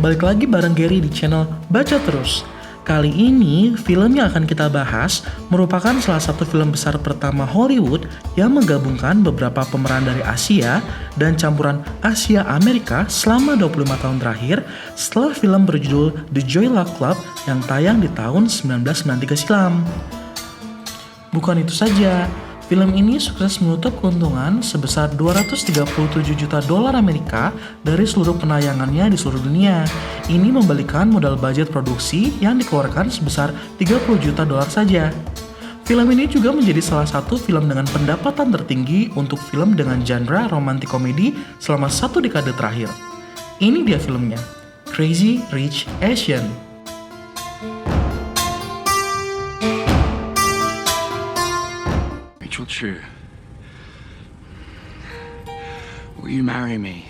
balik lagi bareng Gary di channel Baca Terus. Kali ini, film yang akan kita bahas merupakan salah satu film besar pertama Hollywood yang menggabungkan beberapa pemeran dari Asia dan campuran Asia-Amerika selama 25 tahun terakhir setelah film berjudul The Joy Luck Club yang tayang di tahun 1993 silam. Bukan itu saja, film ini sukses menutup keuntungan sebesar 237 juta dolar Amerika dari seluruh penayangannya di seluruh dunia. Ini membalikan modal budget produksi yang dikeluarkan sebesar 30 juta dolar saja. Film ini juga menjadi salah satu film dengan pendapatan tertinggi untuk film dengan genre romantic komedi selama satu dekade terakhir. Ini dia filmnya, Crazy Rich Asian. Chu, will you marry me?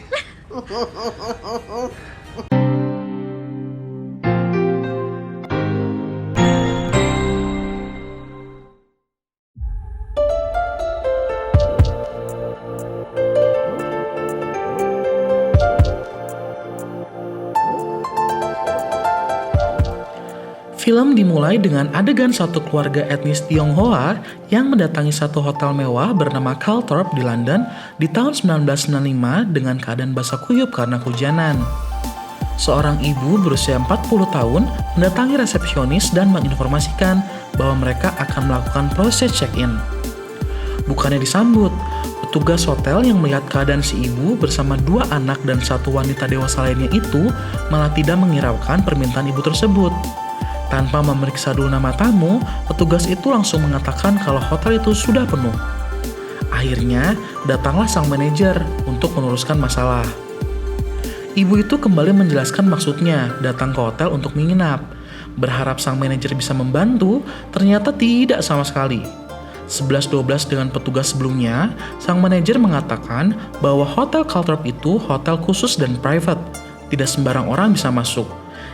Film dimulai dengan adegan satu keluarga etnis Tionghoa yang mendatangi satu hotel mewah bernama Calthorpe di London di tahun 1995 dengan keadaan basah kuyup karena hujanan. Seorang ibu berusia 40 tahun mendatangi resepsionis dan menginformasikan bahwa mereka akan melakukan proses check-in. Bukannya disambut, petugas hotel yang melihat keadaan si ibu bersama dua anak dan satu wanita dewasa lainnya itu malah tidak menghiraukan permintaan ibu tersebut. Tanpa memeriksa dulu nama tamu, petugas itu langsung mengatakan kalau hotel itu sudah penuh. Akhirnya, datanglah sang manajer untuk meluruskan masalah. Ibu itu kembali menjelaskan maksudnya datang ke hotel untuk menginap. Berharap sang manajer bisa membantu, ternyata tidak sama sekali. 11-12 dengan petugas sebelumnya, sang manajer mengatakan bahwa hotel Calthorpe itu hotel khusus dan private. Tidak sembarang orang bisa masuk.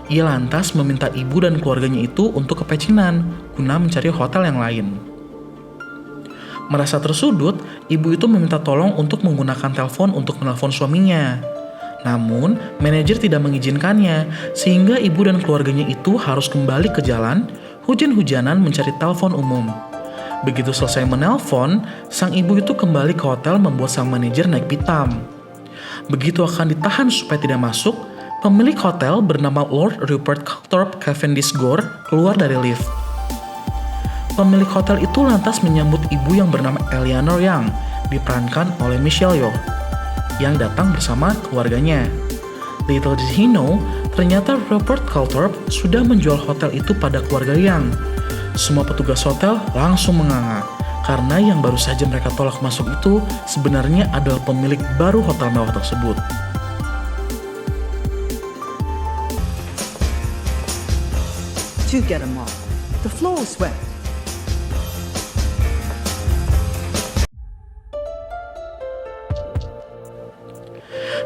Ia lantas meminta ibu dan keluarganya itu untuk ke pecinan guna mencari hotel yang lain. Merasa tersudut, ibu itu meminta tolong untuk menggunakan telepon untuk menelpon suaminya. Namun, manajer tidak mengizinkannya, sehingga ibu dan keluarganya itu harus kembali ke jalan, hujan-hujanan mencari telepon umum. Begitu selesai menelpon, sang ibu itu kembali ke hotel membuat sang manajer naik pitam. Begitu akan ditahan supaya tidak masuk, pemilik hotel bernama Lord Rupert Calthorpe Cavendish Gore keluar dari lift. Pemilik hotel itu lantas menyambut ibu yang bernama Eleanor Young, diperankan oleh Michelle Yeoh, yang datang bersama keluarganya. Little did he know, ternyata Rupert Calthorpe sudah menjual hotel itu pada keluarga Young. Semua petugas hotel langsung menganga, karena yang baru saja mereka tolak masuk itu sebenarnya adalah pemilik baru hotel mewah tersebut. To get a mop. The floor is wet.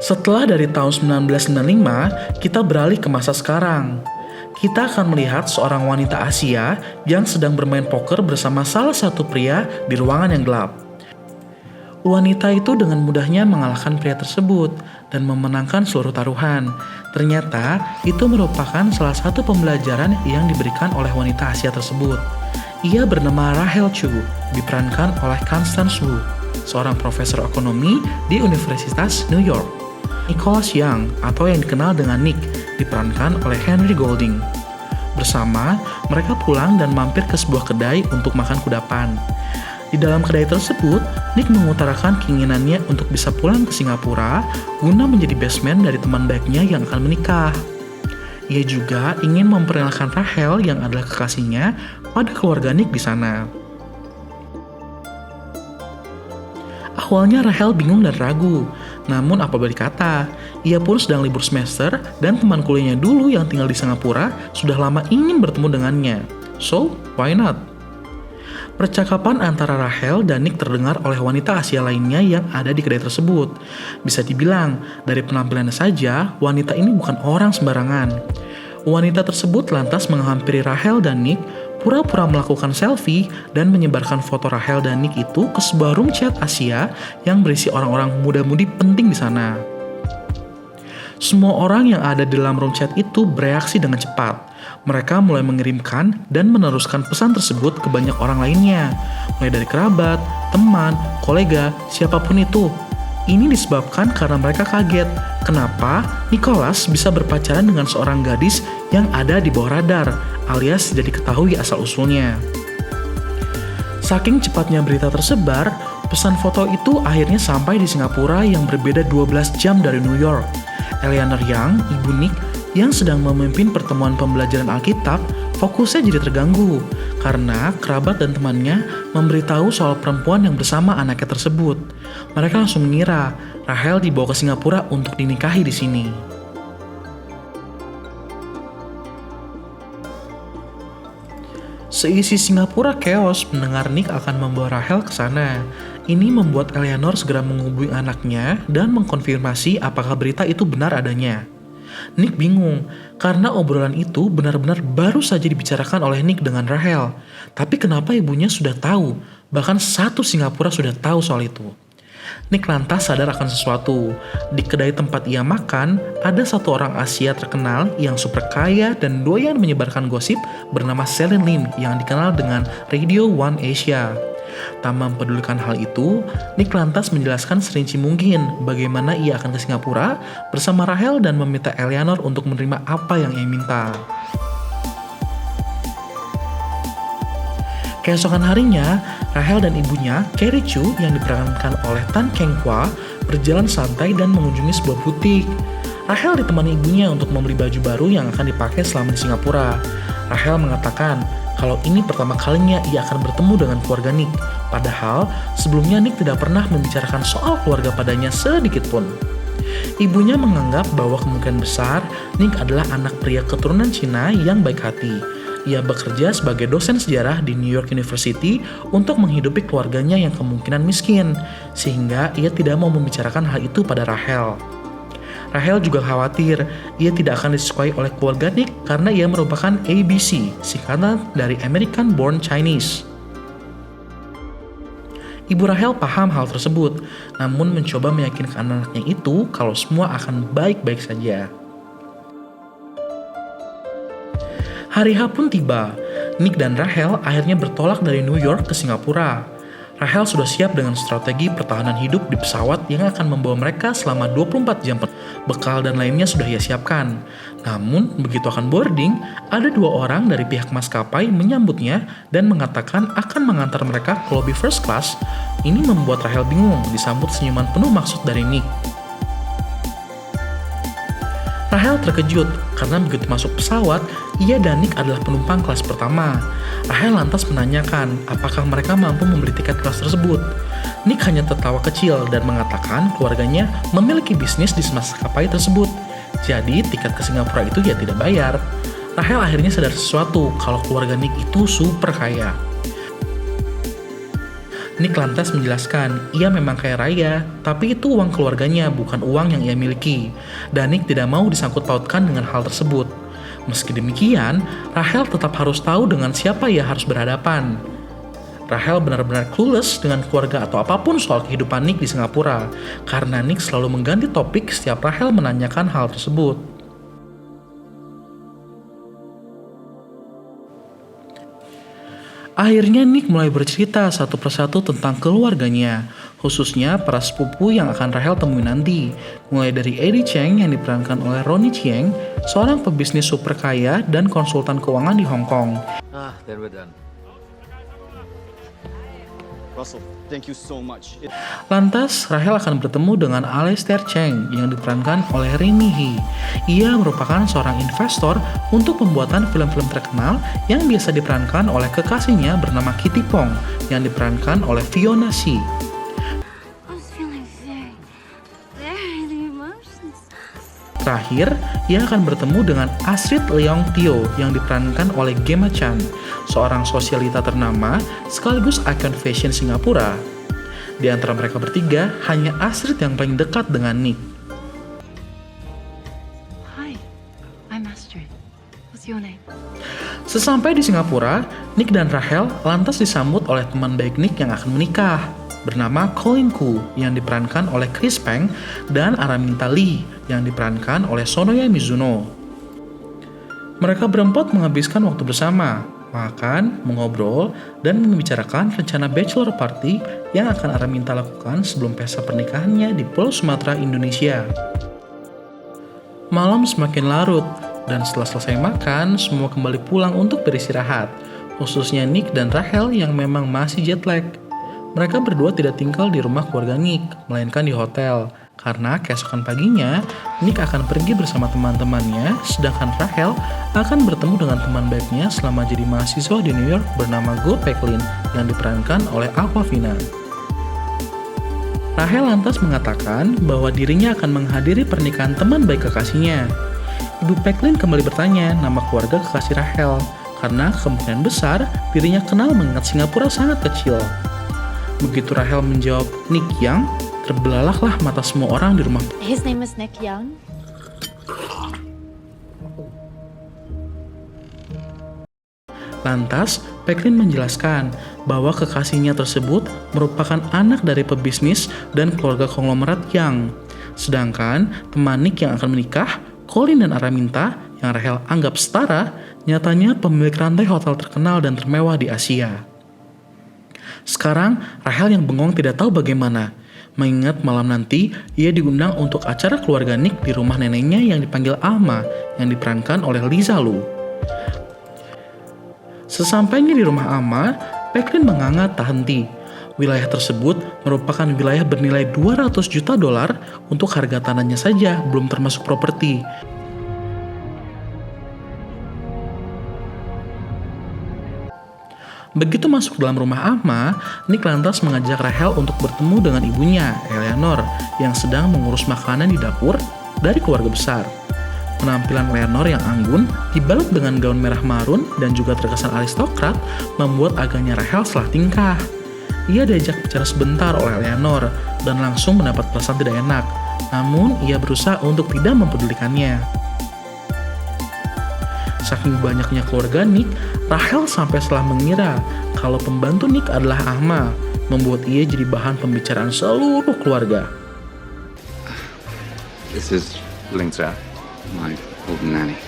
Setelah dari tahun 1995, kita beralih ke masa sekarang. Kita akan melihat seorang wanita Asia yang sedang bermain poker bersama salah satu pria di ruangan yang gelap. Wanita itu dengan mudahnya mengalahkan pria tersebut dan memenangkan seluruh taruhan. Ternyata, itu merupakan salah satu pembelajaran yang diberikan oleh wanita Asia tersebut. Ia bernama Rachel Chu, diperankan oleh Constance Wu, seorang profesor ekonomi di Universitas New York. Nicholas Young, atau yang dikenal dengan Nick, diperankan oleh Henry Golding. Bersama, mereka pulang dan mampir ke sebuah kedai untuk makan kudapan. Di dalam kedai tersebut, Nick mengutarakan keinginannya untuk bisa pulang ke Singapura guna menjadi best man dari teman baiknya yang akan menikah. Ia juga ingin memperkenalkan Rachel yang adalah kekasihnya pada keluarga Nick di sana. Awalnya Rachel bingung dan ragu, namun apa boleh dikata, ia pun sedang libur semester dan teman kuliahnya dulu yang tinggal di Singapura sudah lama ingin bertemu dengannya. So, why not? Percakapan antara Rachel dan Nick terdengar oleh wanita Asia lainnya yang ada di kedai tersebut. Bisa dibilang, dari penampilannya saja, wanita ini bukan orang sembarangan. Wanita tersebut lantas menghampiri Rachel dan Nick, pura-pura melakukan selfie dan menyebarkan foto Rachel dan Nick itu ke sebuah room chat Asia yang berisi orang-orang muda-mudi penting di sana. Semua orang yang ada di dalam room chat itu bereaksi dengan cepat. Mereka mulai mengirimkan dan meneruskan pesan tersebut ke banyak orang lainnya, mulai dari kerabat, teman, kolega, siapapun itu. Ini disebabkan karena mereka kaget kenapa Nicholas bisa berpacaran dengan seorang gadis yang ada di bawah radar, alias tidak diketahui asal-usulnya. Saking cepatnya berita tersebar, pesan foto itu akhirnya sampai di Singapura yang berbeda 12 jam dari New York. Eleanor Yang, ibu Nick, yang sedang memimpin pertemuan pembelajaran Alkitab, fokusnya jadi terganggu karena kerabat dan temannya memberitahu soal perempuan yang bersama anaknya tersebut. Mereka langsung mengira Rachel dibawa ke Singapura untuk dinikahi di sini. Seisi Singapura chaos mendengar Nick akan membawa Rachel ke sana. Ini membuat Eleanor segera menghubungi anaknya dan mengkonfirmasi apakah berita itu benar adanya. Nick bingung, karena obrolan itu benar-benar baru saja dibicarakan oleh Nick dengan Rachel. Tapi kenapa ibunya sudah tahu? Bahkan satu Singapura sudah tahu soal itu. Nick lantas sadar akan sesuatu. Di kedai tempat ia makan, ada satu orang Asia terkenal yang super kaya dan doyan menyebarkan gosip bernama Celine Lim yang dikenal dengan Radio One Asia. Tak mempedulikan hal itu, Nick lantas menjelaskan serinci mungkin bagaimana ia akan ke Singapura bersama Rachel dan meminta Eleanor untuk menerima apa yang ia minta. Keesokan harinya, Rachel dan ibunya, Carrie Chu, yang diperankan oleh Tan Keng Hwa, berjalan santai dan mengunjungi sebuah butik. Rachel ditemani ibunya untuk membeli baju baru yang akan dipakai selama di Singapura. Rachel mengatakan kalau ini pertama kalinya ia akan bertemu dengan keluarga Nick. Padahal, sebelumnya Nick tidak pernah membicarakan soal keluarga padanya sedikit pun. Ibunya menganggap bahwa kemungkinan besar Nick adalah anak pria keturunan Cina yang baik hati. Ia bekerja sebagai dosen sejarah di New York University untuk menghidupi keluarganya yang kemungkinan miskin, sehingga ia tidak mau membicarakan hal itu pada Rachel. Rachel juga khawatir ia tidak akan disukai oleh keluarga Nick karena ia merupakan ABC, singkatan dari American Born Chinese. Ibu Rachel paham hal tersebut, namun mencoba meyakinkan anaknya itu kalau semua akan baik-baik saja. Hari H pun tiba. Nick dan Rachel akhirnya bertolak dari New York ke Singapura. Rachel sudah siap dengan strategi pertahanan hidup di pesawat yang akan membawa mereka selama 24 jam. Bekal dan lainnya sudah ia siapkan. Namun, begitu akan boarding, ada 2 orang dari pihak maskapai menyambutnya dan mengatakan akan mengantar mereka ke lobby first class. Ini membuat Rachel bingung disambut senyuman penuh maksud dari Nick. Rachel terkejut karena begitu masuk pesawat, ia dan Nick adalah penumpang kelas pertama. Rachel lantas menanyakan apakah mereka mampu membeli tiket kelas tersebut. Nick hanya tertawa kecil dan mengatakan keluarganya memiliki bisnis di maskapai tersebut. Jadi tiket ke Singapura itu ia tidak bayar. Rachel akhirnya sadar sesuatu kalau keluarga Nick itu super kaya. Nick lantas menjelaskan, ia memang kaya raya, tapi itu uang keluarganya, bukan uang yang ia miliki. Dan Nick tidak mau disangkut pautkan dengan hal tersebut. Meski demikian, Rachel tetap harus tahu dengan siapa ia harus berhadapan. Rachel benar-benar clueless dengan keluarga atau apapun soal kehidupan Nick di Singapura, karena Nick selalu mengganti topik setiap Rachel menanyakan hal tersebut. Akhirnya Nick mulai bercerita satu persatu tentang keluarganya, khususnya para sepupu yang akan Rachel temui nanti. Mulai dari Eddie Cheng yang diperankan oleh Ronnie Chieng, seorang pebisnis super kaya dan konsultan keuangan di Hong Kong. Then we're done. Russell, thank you so much. Lantas, Rachel akan bertemu dengan Alistair Cheng yang diperankan oleh Rini Hee. Ia merupakan seorang investor untuk pembuatan film-film terkenal yang biasa diperankan oleh kekasihnya bernama Kitty Pong yang diperankan oleh Fiona Xie. I was feeling very emotions. Terakhir, ia akan bertemu dengan Astrid Leong Teo yang diperankan oleh Gemma Chan, seorang sosialita ternama sekaligus ikon fashion Singapura. Di antara mereka bertiga, hanya Astrid yang paling dekat dengan Nick. Hi, I'm Astrid. What's your name? Sesampai di Singapura, Nick dan Rachel lantas disambut oleh teman baik Nick yang akan menikah, bernama Colin Khoo yang diperankan oleh Chris Peng dan Araminta Lee yang diperankan oleh Sonoya Mizuno. Mereka berempat menghabiskan waktu bersama, makan, mengobrol, dan membicarakan rencana bachelor party yang akan Araminta lakukan sebelum pesta pernikahannya di Pulau Sumatera, Indonesia. Malam semakin larut, dan setelah selesai makan, semua kembali pulang untuk beristirahat, khususnya Nick dan Rachel yang memang masih jet lag. Mereka berdua tidak tinggal di rumah keluarga Nick, melainkan di hotel, karena keesokan paginya, Nick akan pergi bersama teman-temannya, sedangkan Rachel akan bertemu dengan teman baiknya selama jadi mahasiswa di New York bernama Go Peklin yang diperankan oleh Awkwafina. Rachel lantas mengatakan bahwa dirinya akan menghadiri pernikahan teman baik kekasihnya. Ibu Peklin kembali bertanya nama keluarga kekasih Rachel, karena kemungkinan besar dirinya kenal mengingat Singapura sangat kecil. Begitu Rachel menjawab Nick Young, terbelalaklah mata semua orang di rumah. His name is Nick Young. Lantas, Peklin menjelaskan bahwa kekasihnya tersebut merupakan anak dari pebisnis dan keluarga konglomerat Young. Sedangkan teman Nick yang akan menikah, Colin dan Araminta, yang Rachel anggap setara, nyatanya pemilik rantai hotel terkenal dan termewah di Asia. Sekarang, Rachel yang bengong tidak tahu bagaimana, mengingat malam nanti ia diundang untuk acara keluarga Nick di rumah neneknya yang dipanggil Alma, yang diperankan oleh Lisa Lu. Sesampainya di rumah Alma, Peklin menganga tak henti. Wilayah tersebut merupakan wilayah bernilai 200 juta dolar untuk harga tanahnya saja, belum termasuk properti. Begitu masuk dalam rumah Alma, Nick lantas mengajak Rachel untuk bertemu dengan ibunya, Eleanor, yang sedang mengurus makanan di dapur dari keluarga besar. Penampilan Eleanor yang anggun, dibalut dengan gaun merah marun dan juga terkesan aristokrat, membuat agaknya Rachel salah tingkah. Ia diajak bicara sebentar oleh Eleanor dan langsung mendapat perasaan tidak enak, namun ia berusaha untuk tidak mempedulikannya. Saking banyaknya keluarga Nick, Rachel sampai salah mengira kalau pembantu Nick adalah Alma, membuat ia jadi bahan pembicaraan seluruh keluarga. This is Lingza, my old nanny.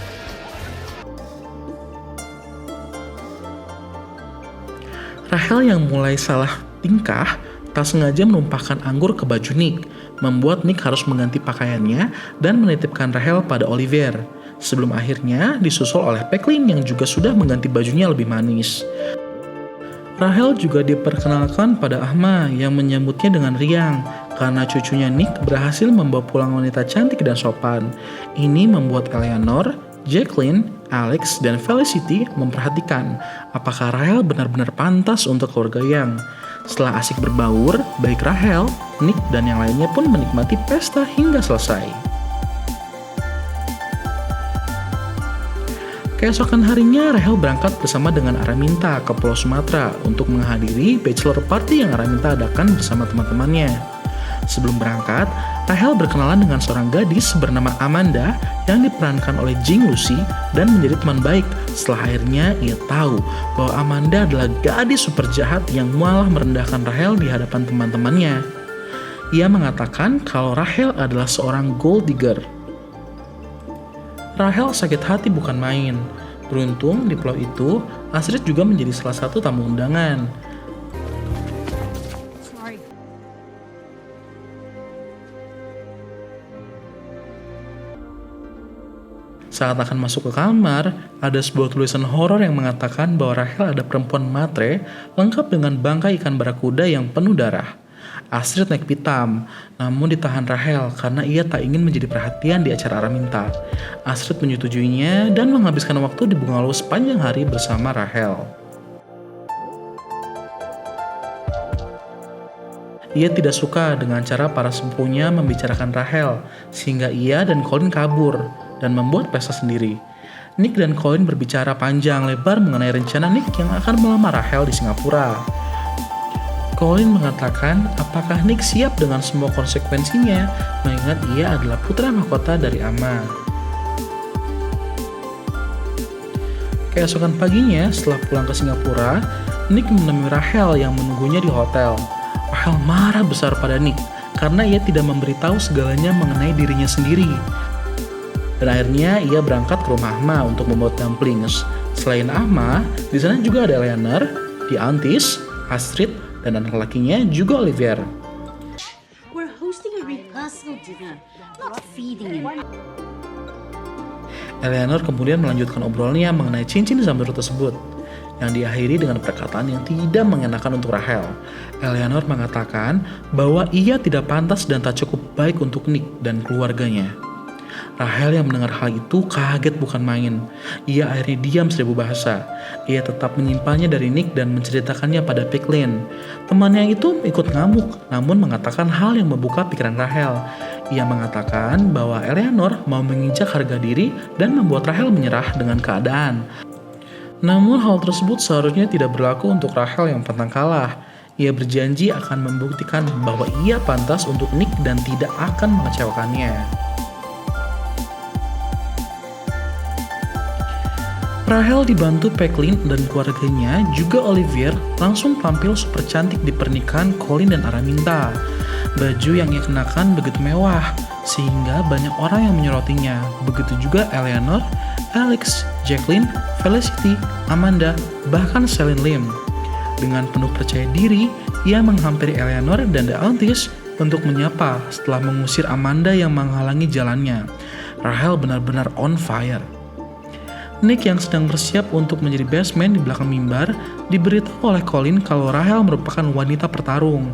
Rachel yang mulai salah tingkah, tak sengaja menumpahkan anggur ke baju Nick, membuat Nick harus mengganti pakaiannya dan menitipkan Rachel pada Oliver. Sebelum akhirnya disusul oleh Peklin yang juga sudah mengganti bajunya lebih manis. Rachel juga diperkenalkan pada Alma yang menyambutnya dengan riang karena cucunya Nick berhasil membawa pulang wanita cantik dan sopan. Ini membuat Eleanor, Jacqueline, Alex, dan Felicity memperhatikan apakah Rachel benar-benar pantas untuk keluarga Young. Setelah asik berbaur, baik Rachel, Nick, dan yang lainnya pun menikmati pesta hingga selesai. Keesokan harinya, Rachel berangkat bersama dengan Araminta ke Pulau Sumatera untuk menghadiri bachelor party yang Araminta adakan bersama teman-temannya. Sebelum berangkat, Rachel berkenalan dengan seorang gadis bernama Amanda yang diperankan oleh Jing Lucy dan menjadi teman baik setelah akhirnya ia tahu bahwa Amanda adalah gadis super jahat yang malah merendahkan Rachel di hadapan teman-temannya. Ia mengatakan kalau Rachel adalah seorang gold digger. Rachel sakit hati bukan main. Beruntung di pulau itu, Astrid juga menjadi salah satu tamu undangan. Sorry. Saat akan masuk ke kamar, ada sebuah tulisan horor yang mengatakan bahwa Rachel ada perempuan matre lengkap dengan bangkai ikan barakuda yang penuh darah. Astrid naik pitam, namun ditahan Rachel karena ia tak ingin menjadi perhatian di acara Araminta. Astrid menyetujuinya dan menghabiskan waktu di bungalow sepanjang hari bersama Rachel. Ia tidak suka dengan cara para sepupunya membicarakan Rachel, sehingga ia dan Colin kabur dan membuat pesta sendiri. Nick dan Colin berbicara panjang lebar mengenai rencana Nick yang akan melamar Rachel di Singapura. Colin mengatakan apakah Nick siap dengan semua konsekuensinya, mengingat ia adalah putra mahkota dari Ama. Keesokan paginya, setelah pulang ke Singapura, Nick menemui Rachel yang menunggunya di hotel. Rachel marah besar pada Nick karena ia tidak memberitahu segalanya mengenai dirinya sendiri. Dan akhirnya ia berangkat ke rumah Ahma untuk membuat dumplings. Selain Ahma, di sana juga ada Eleanor, The Aunties, Astrid, dan anak lakinya juga Olivier. We're hosting a rehearsal dinner, not feeding him. Eleanor kemudian melanjutkan obrolannya mengenai cincin zamrud tersebut, yang diakhiri dengan perkataan yang tidak mengenakan untuk Rachel. Eleanor mengatakan bahwa ia tidak pantas dan tak cukup baik untuk Nick dan keluarganya. Rachel yang mendengar hal itu kaget bukan main. Ia akhirnya diam seribu bahasa. Ia tetap menyimpannya dari Nick dan menceritakannya pada Picklin. Temannya itu ikut ngamuk, namun mengatakan hal yang membuka pikiran Rachel. Ia mengatakan bahwa Eleanor mau menginjak harga diri dan membuat Rachel menyerah dengan keadaan. Namun hal tersebut seharusnya tidak berlaku untuk Rachel yang pantang kalah. Ia berjanji akan membuktikan bahwa ia pantas untuk Nick dan tidak akan mengecewakannya. Rachel dibantu Pecklin dan keluarganya, juga Olivier, langsung tampil super cantik di pernikahan Colin dan Araminta. Baju yang ia kenakan begitu mewah, sehingga banyak orang yang menyerotinya. Begitu juga Eleanor, Alex, Jacqueline, Felicity, Amanda, bahkan Celine Lim. Dengan penuh percaya diri, ia menghampiri Eleanor dan The Aunties untuk menyapa setelah mengusir Amanda yang menghalangi jalannya. Rachel benar-benar on fire. Nick yang sedang bersiap untuk menjadi best man di belakang mimbar diberitahu oleh Colin kalau Rachel merupakan wanita pertarung.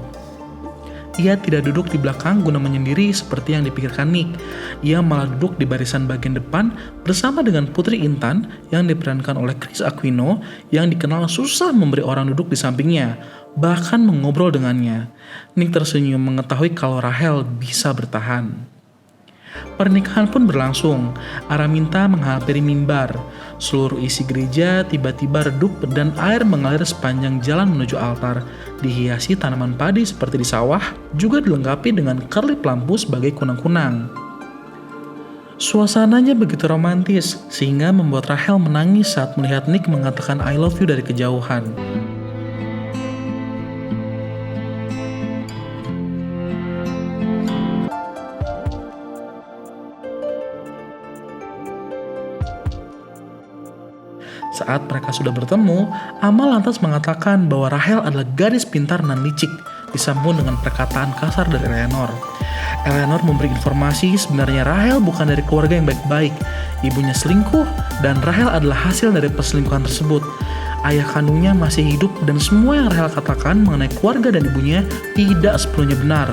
Ia tidak duduk di belakang guna menyendiri seperti yang dipikirkan Nick. Ia malah duduk di barisan bagian depan bersama dengan Putri Intan yang diperankan oleh Chris Aquino yang dikenal susah memberi orang duduk di sampingnya, bahkan mengobrol dengannya. Nick tersenyum mengetahui kalau Rachel bisa bertahan. Pernikahan pun berlangsung. Araminta menghampiri mimbar. Seluruh isi gereja tiba-tiba redup dan air mengalir sepanjang jalan menuju altar. Dihiasi tanaman padi seperti di sawah, juga dilengkapi dengan kerlip lampu sebagai kunang-kunang. Suasananya begitu romantis, sehingga membuat Rachel menangis saat melihat Nick mengatakan I love you dari kejauhan. Saat mereka sudah bertemu, Amal lantas mengatakan bahwa Rachel adalah gadis pintar dan licik, disambung dengan perkataan kasar dari Eleanor. Eleanor memberi informasi sebenarnya Rachel bukan dari keluarga yang baik-baik, ibunya selingkuh, dan Rachel adalah hasil dari perselingkuhan tersebut. Ayah kandungnya masih hidup dan semua yang Rachel katakan mengenai keluarga dan ibunya tidak sepenuhnya benar.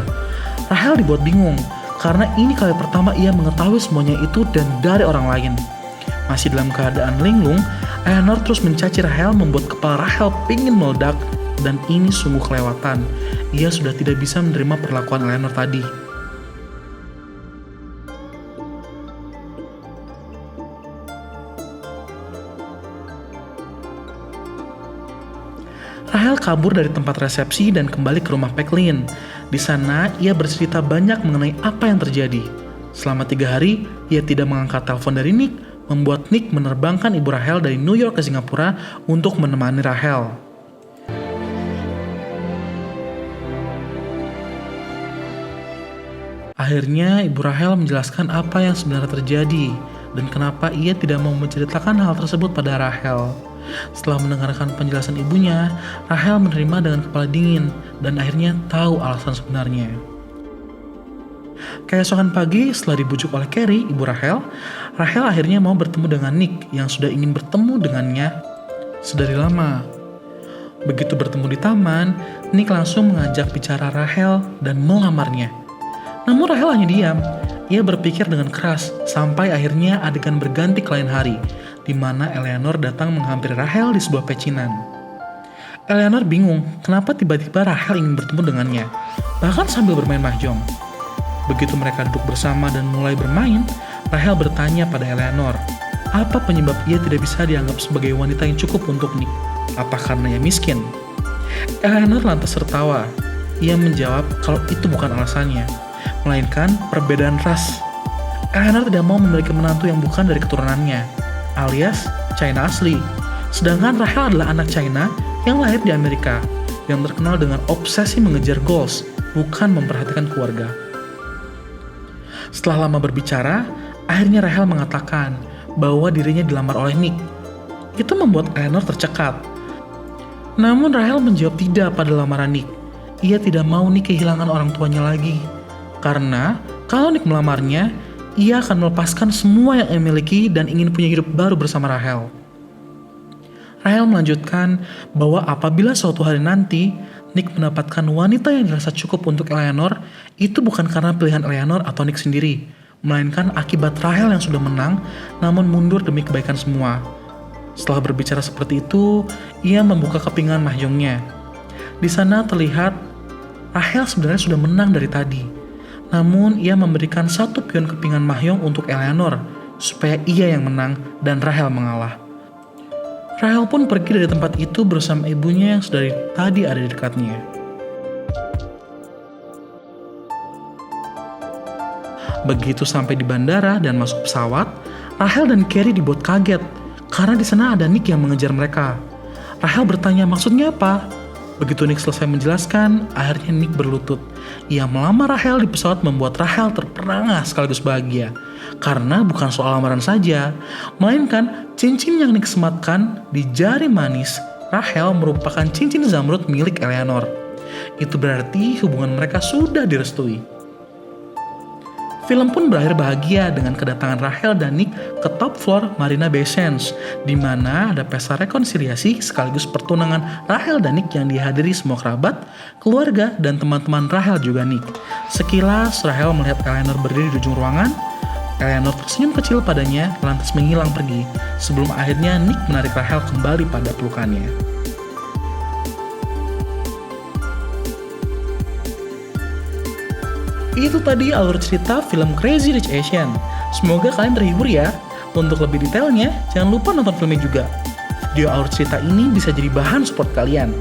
Rachel dibuat bingung, karena ini kali pertama ia mengetahui semuanya itu dan dari orang lain. Masih dalam keadaan linglung, Eleanor terus mencaci Rachel membuat kepala Rachel pingin meledak, dan ini sungguh kelewatan. Ia sudah tidak bisa menerima perlakuan Eleanor tadi. Rachel kabur dari tempat resepsi dan kembali ke rumah Pecklin. Di sana, ia bercerita banyak mengenai apa yang terjadi. Selama 3 hari, ia tidak mengangkat telepon dari Nick, membuat Nick menerbangkan ibu Rachel dari New York ke Singapura untuk menemani Rachel. Akhirnya ibu Rachel menjelaskan apa yang sebenarnya terjadi dan kenapa ia tidak mau menceritakan hal tersebut pada Rachel. Setelah mendengarkan penjelasan ibunya, Rachel menerima dengan kepala dingin dan akhirnya tahu alasan sebenarnya. Keesokan pagi, setelah dibujuk oleh Carrie, ibu Rachel akhirnya mau bertemu dengan Nick yang sudah ingin bertemu dengannya sedari lama. Begitu bertemu di taman, Nick langsung mengajak bicara Rachel dan melamarnya. Namun Rachel hanya diam. Ia berpikir dengan keras sampai akhirnya adegan berganti ke lain hari, di mana Eleanor datang menghampiri Rachel di sebuah pecinan. Eleanor bingung kenapa tiba-tiba Rachel ingin bertemu dengannya, bahkan sambil bermain mahjong. Begitu mereka duduk bersama dan mulai bermain, Rachel bertanya pada Eleanor, apa penyebab ia tidak bisa dianggap sebagai wanita yang cukup untuk Nick? Apa karena ia miskin? Eleanor lantas tertawa. Ia menjawab kalau itu bukan alasannya, melainkan perbedaan ras. Eleanor tidak mau memiliki menantu yang bukan dari keturunannya, alias China asli. Sedangkan Rachel adalah anak China yang lahir di Amerika, yang terkenal dengan obsesi mengejar goals. bukan memperhatikan keluarga. Setelah lama berbicara, akhirnya Rachel mengatakan bahwa dirinya dilamar oleh Nick. Itu membuat Eleanor tercekat. Namun Rachel menjawab tidak pada lamaran Nick. Ia tidak mau Nick kehilangan orang tuanya lagi. Karena kalau Nick melamarnya, ia akan melepaskan semua yang ia miliki dan ingin punya hidup baru bersama Rachel. Rachel melanjutkan bahwa apabila suatu hari nanti Nick mendapatkan wanita yang dirasa cukup untuk Eleanor, itu bukan karena pilihan Eleanor atau Nick sendiri, melainkan akibat Rachel yang sudah menang namun mundur demi kebaikan semua. Setelah berbicara seperti itu, ia membuka kepingan mahjongnya. Di sana terlihat Rachel sebenarnya sudah menang dari tadi. Namun ia memberikan satu pion kepingan mahjong untuk Eleanor supaya ia yang menang dan Rachel mengalah. Rachel pun pergi dari tempat itu bersama ibunya yang sedari tadi ada di dekatnya. Begitu sampai di bandara dan masuk pesawat, Rachel dan Carrie dibuat kaget karena di sana ada Nick yang mengejar mereka. Rachel bertanya maksudnya apa? Begitu Nick selesai menjelaskan, akhirnya Nick berlutut. Ia melamar Rachel di pesawat membuat Rachel terperangah sekaligus bahagia. Karena bukan soal lamaran saja, melainkan cincin yang Nick sematkan di jari manis Rachel merupakan cincin zamrud milik Eleanor. Itu berarti hubungan mereka sudah direstui. Film pun berakhir bahagia dengan kedatangan Rachel dan Nick ke top floor Marina Bay Sands, di mana ada pesta rekonsiliasi sekaligus pertunangan Rachel dan Nick yang dihadiri semua kerabat, keluarga, dan teman-teman Rachel juga Nick. Sekilas Rachel melihat Eleanor berdiri di ujung ruangan. Eleanor tersenyum kecil padanya lantas menghilang pergi, sebelum akhirnya Nick menarik Rachel kembali pada pelukannya. Itu tadi alur cerita film Crazy Rich Asian. Semoga kalian terhibur ya. Untuk lebih detailnya, jangan lupa nonton filmnya juga. Video alur cerita ini bisa jadi bahan support kalian.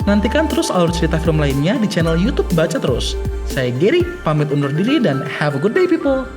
Nantikan terus alur cerita film lainnya di channel YouTube Baca Terus. Saya Gary, pamit undur diri dan have a good day people.